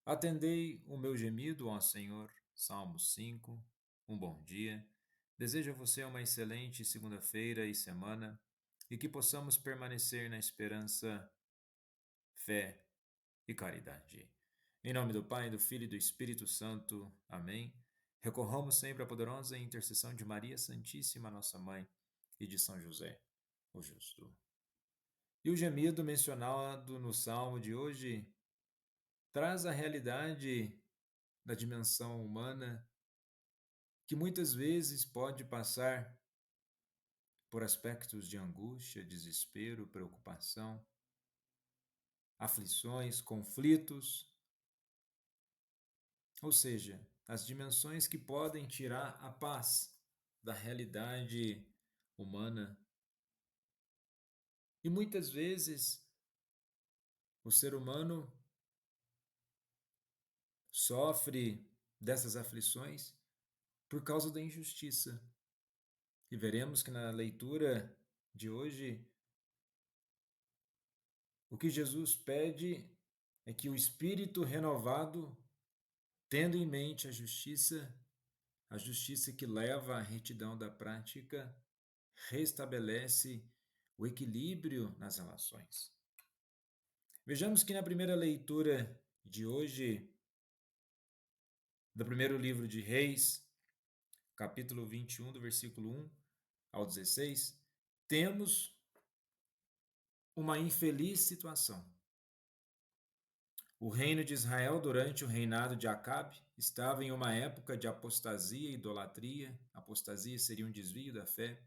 Atendei o meu gemido, ó Senhor. Salmo 5. Um bom dia. Desejo a você uma excelente segunda-feira e semana e que possamos permanecer na esperança, fé e caridade. Em nome do Pai, do Filho e do Espírito Santo. Amém. Recorramos sempre à poderosa intercessão de Maria Santíssima, nossa Mãe, e de São José, o Justo. E o gemido mencionado no Salmo de hoje traz a realidade da dimensão humana que muitas vezes pode passar por aspectos de angústia, desespero, preocupação, aflições, conflitos, ou seja, as dimensões que podem tirar a paz da realidade humana. E muitas vezes o ser humano sofre dessas aflições por causa da injustiça. E veremos que na leitura de hoje, o que Jesus pede é que o espírito renovado, tendo em mente a justiça que leva à retidão da prática, restabelece o equilíbrio nas relações. Vejamos que na primeira leitura de hoje, do primeiro livro de Reis, capítulo 21, do versículo 1 ao 16, temos uma infeliz situação. O reino de Israel, durante o reinado de Acabe, estava em uma época de apostasia e idolatria. Apostasia seria um desvio da fé,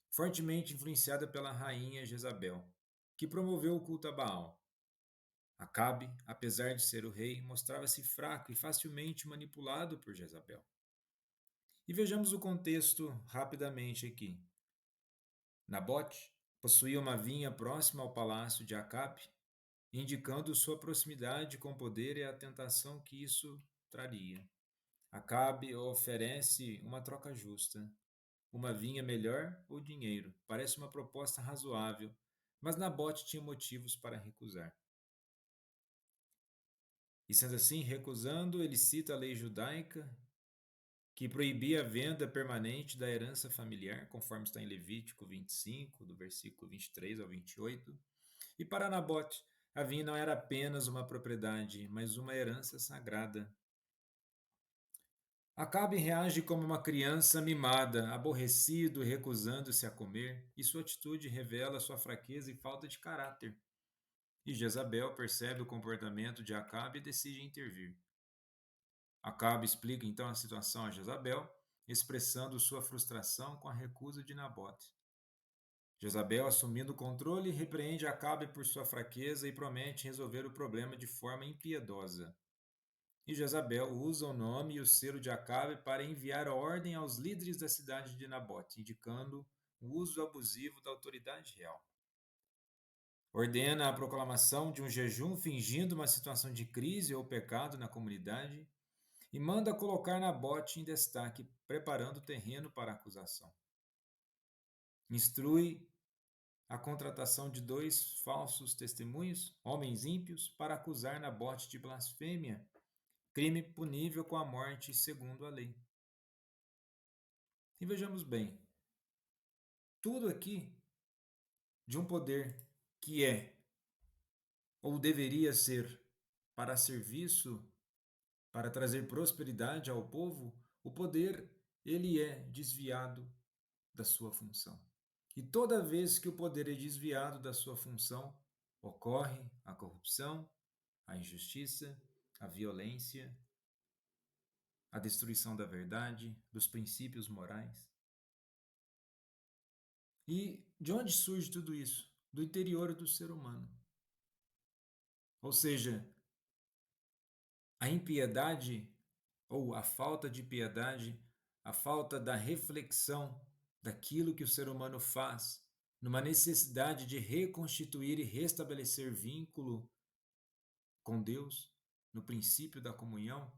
fortemente influenciada pela rainha Jezabel, que promoveu o culto a Baal. Acabe, apesar de ser o rei, mostrava-se fraco e facilmente manipulado por Jezabel. E vejamos o contexto rapidamente aqui. Nabote possuía uma vinha próxima ao palácio de Acabe, indicando sua proximidade com o poder e a tentação que isso traria. Acabe oferece uma troca justa, uma vinha melhor ou dinheiro. Parece uma proposta razoável, mas Nabote tinha motivos para recusar. E sendo assim, recusando, ele cita a lei judaica que proibia a venda permanente da herança familiar, conforme está em Levítico 25, do versículo 23 ao 28. E para Nabote, a vinha não era apenas uma propriedade, mas uma herança sagrada. Acabe reage como uma criança mimada, aborrecido, recusando-se a comer, e sua atitude revela sua fraqueza e falta de caráter. E Jezabel percebe o comportamento de Acabe e decide intervir. Acabe explica então a situação a Jezabel, expressando sua frustração com a recusa de Nabote. Jezabel, assumindo o controle, repreende Acabe por sua fraqueza e promete resolver o problema de forma impiedosa. E Jezabel usa o nome e o selo de Acabe para enviar ordem aos líderes da cidade de Nabote, indicando o uso abusivo da autoridade real. Ordena a proclamação de um jejum fingindo uma situação de crise ou pecado na comunidade e manda colocar Nabote em destaque, preparando o terreno para a acusação. Instrui a contratação de 2 falsos testemunhos, homens ímpios, para acusar Nabote de blasfêmia, crime punível com a morte segundo a lei. E vejamos bem, tudo aqui de um poder que é ou deveria ser para serviço, para trazer prosperidade ao povo, o poder ele é desviado da sua função. E toda vez que o poder é desviado da sua função, ocorre a corrupção, a injustiça, a violência, a destruição da verdade, dos princípios morais. E de onde surge tudo isso? Do interior do ser humano. Ou seja, a impiedade ou a falta de piedade, a falta da reflexão daquilo que o ser humano faz, numa necessidade de reconstituir e restabelecer vínculo com Deus, no princípio da comunhão,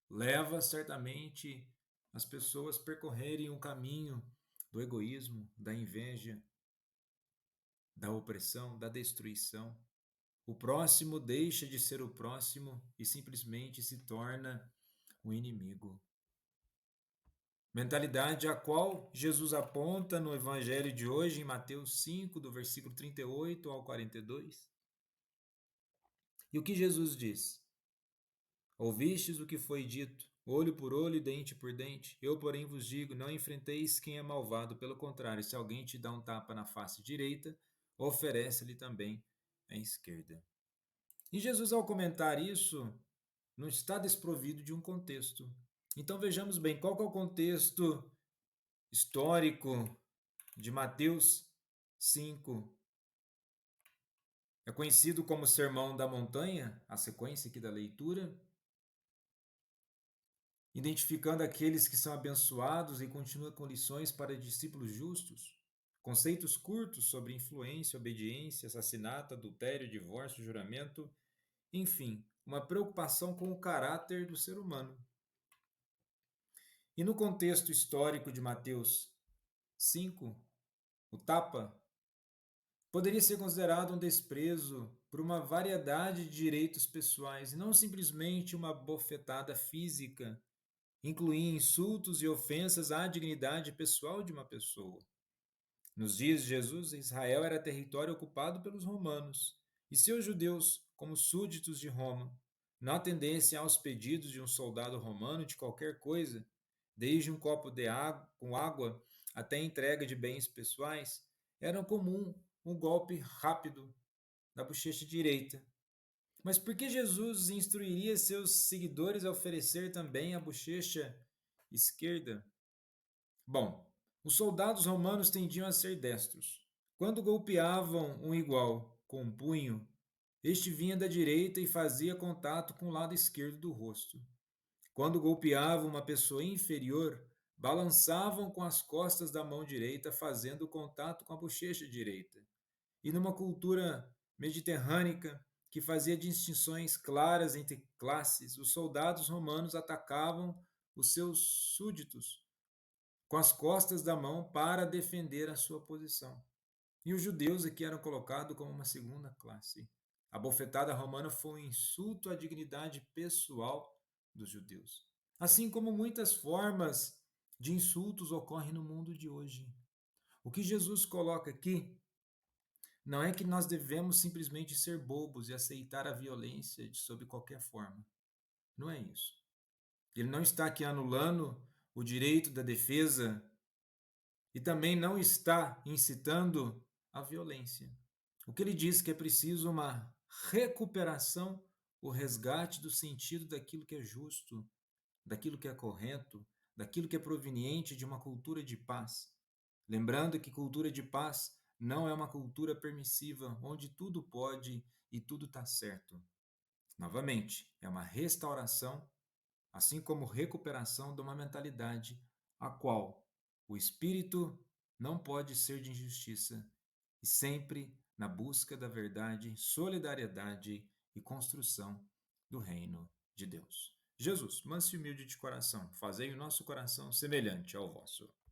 leva certamente as pessoas a percorrerem o caminho do egoísmo, da inveja, da opressão, da destruição. o próximo deixa de ser o próximo e simplesmente se torna o inimigo. Mentalidade a qual Jesus aponta no Evangelho de hoje, em Mateus 5, do versículo 38 ao 42. E o que Jesus diz? Ouvistes o que foi dito, olho por olho e dente por dente. Eu, porém, vos digo, não enfrenteis quem é malvado. Pelo contrário, se alguém te dá um tapa na face direita, oferece-lhe também a esquerda. E Jesus, ao comentar isso, não está desprovido de um contexto. Então vejamos bem, qual que é o contexto histórico de Mateus 5? É conhecido como Sermão da Montanha, a sequência aqui da leitura, identificando aqueles que são abençoados e continua com lições para discípulos justos, conceitos curtos sobre influência, obediência, assassinato, adultério, divórcio, juramento, enfim, uma preocupação com o caráter do ser humano. E no contexto histórico de Mateus 5, o tapa poderia ser considerado um desprezo por uma variedade de direitos pessoais e não simplesmente uma bofetada física, incluía insultos e ofensas à dignidade pessoal de uma pessoa. Nos dias de Jesus, Israel era território ocupado pelos romanos, e seus judeus, como súditos de Roma, não atendessem aos pedidos de um soldado romano de qualquer coisa, desde um copo de água, com água até a entrega de bens pessoais, era comum um golpe rápido na bochecha direita. Mas por que Jesus instruiria seus seguidores a oferecer também a bochecha esquerda? Bom, os soldados romanos tendiam a ser destros. Quando golpeavam um igual com um punho, este vinha da direita e fazia contato com o lado esquerdo do rosto. Quando golpeavam uma pessoa inferior, balançavam com as costas da mão direita, fazendo contato com a bochecha direita. E numa cultura mediterrânea que fazia distinções claras entre classes, os soldados romanos atacavam os seus súditos com as costas da mão para defender a sua posição. E os judeus aqui eram colocados como uma segunda classe. A bofetada romana foi um insulto à dignidade pessoal dos judeus. Assim como muitas formas de insultos ocorrem no mundo de hoje. O que Jesus coloca aqui não é que nós devemos simplesmente ser bobos e aceitar a violência sob qualquer forma. Não é isso. Ele não está aqui anulando o direito da defesa e também não está incitando a violência. O que ele diz que é preciso uma recuperação, o resgate do sentido daquilo que é justo, daquilo que é correto, daquilo que é proveniente de uma cultura de paz. Lembrando que cultura de paz não é uma cultura permissiva, onde tudo pode e tudo está certo. Novamente, é uma restauração, assim como recuperação de uma mentalidade a qual o espírito não pode ser de injustiça e sempre na busca da verdade, solidariedade e construção do reino de Deus. Jesus, manso e humilde de coração, fazei o nosso coração semelhante ao vosso.